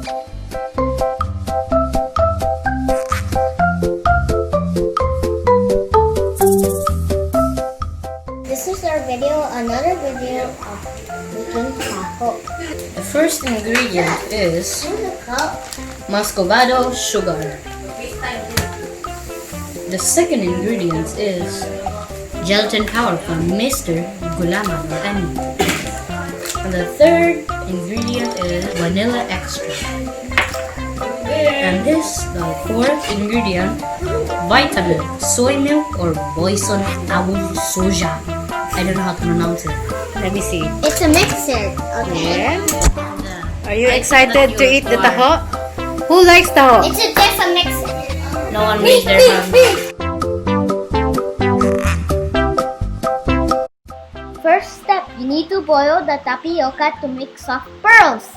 This is our video, another video of making taho. The first ingredient is muscovado sugar. The second ingredient is gelatin powder from Mr. Gulaman or Annie. And the third ingredient is vanilla extract. And this, the fourth ingredient, vitamin soy milk or boison awul soja. I don't know how to pronounce it. Let me see. It's a mixer, okay? Yeah. Are you excited to eat the taho? Who likes taho? It's just a mixer. No one raised their hand. First step, you need to boil the tapioca to make soft pearls.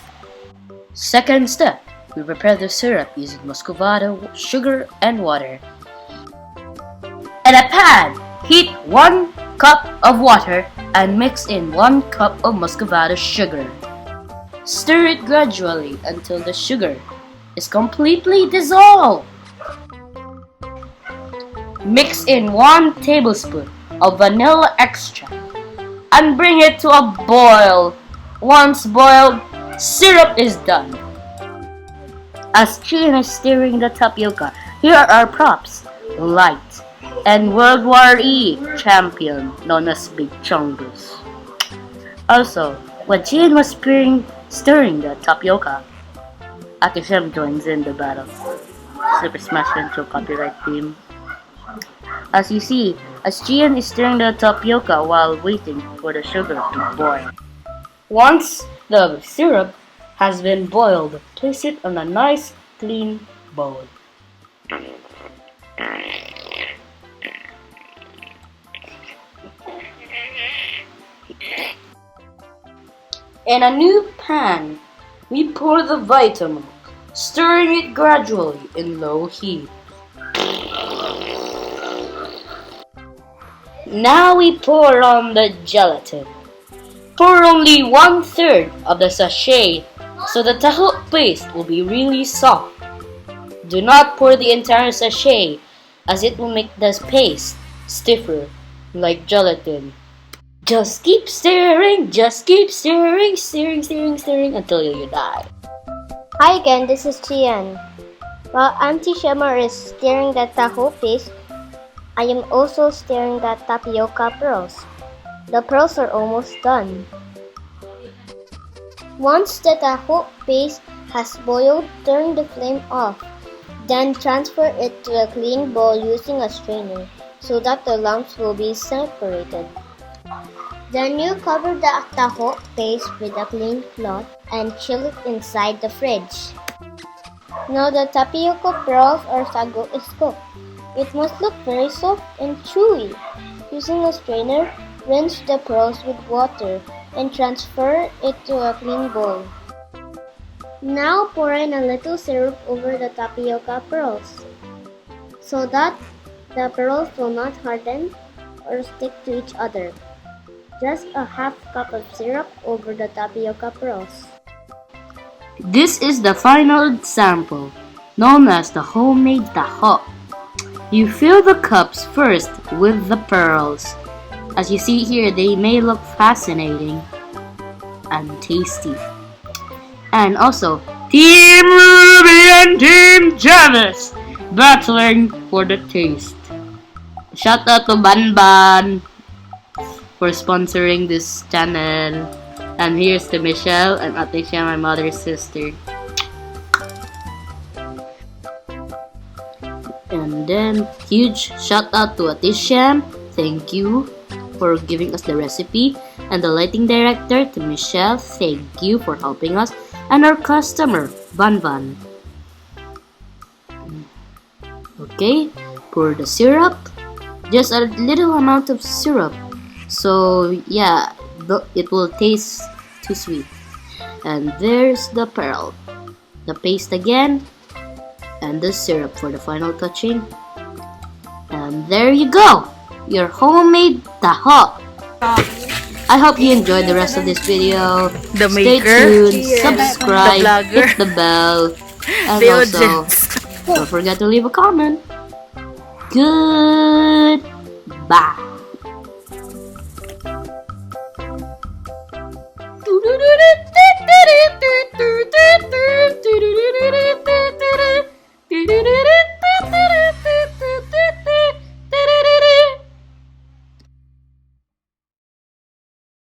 Second step, we prepare the syrup using muscovado, sugar, and water. In a pan, heat 1 cup of water and mix in 1 cup of muscovado sugar. Stir it gradually until the sugar is completely dissolved. Mix in 1 tablespoon of vanilla extract and bring it to a boil. Once boiled, syrup is done. As Chin is stirring the tapioca, here are our props: Light and World War E champion known as Big Chungus. Also, when Chin was stirring the tapioca, Ate Shem joins in the battle. Super Smash Intro copyright theme. As you see, as Chin is stirring the tapioca while waiting for the sugar to boil. Once the syrup has been boiled, place it on a nice clean bowl. In a new pan, we pour the vitamin, stirring it gradually in low heat. Now we pour on the gelatin. Pour only 1/3 of the sachet so the taho paste will be really soft. Do not pour the entire sachet as it will make the paste stiffer like gelatin. Just keep stirring, stirring until you die. Hi again, this is Chian. While Auntie Shemar is stirring the taho paste, I am also stirring the tapioca pearls. The pearls are almost done. Once the taho paste has boiled, turn the flame off. Then transfer it to a clean bowl using a strainer so that the lumps will be separated. Then you cover the taho paste with a clean cloth and chill it inside the fridge. Now the tapioca pearls or sago is cooked. It must look very soft and chewy. Using a strainer, rinse the pearls with water and transfer it to a clean bowl. Now pour in a little syrup over the tapioca pearls so that the pearls will not harden or stick to each other. Just a half cup of syrup over the tapioca pearls. This is the final sample, known as the homemade taho. You fill the cups first with the pearls. As you see here, they may look fascinating and tasty. And also, Team Ruby and Team Janice battling for the taste. Shout out to Banban for sponsoring this channel. And here's to Michelle and Ate Shia, my mother's sister. And then, huge shout out to Ate Shia. Thank you for giving us the recipe. And the lighting director, to Michelle, thank you for helping us. And our customer, Banban. Okay, pour the syrup. Just a little amount of syrup. So yeah, it will taste too sweet. And there's the pearl. The paste again. And the syrup for the final touching. And there you go! Your homemade taho! I hope you enjoyed the rest of this video. The Stay maker, tuned, subscribe, the blogger, hit the bell, and the also audience. don't forget to leave a comment. Goodbye.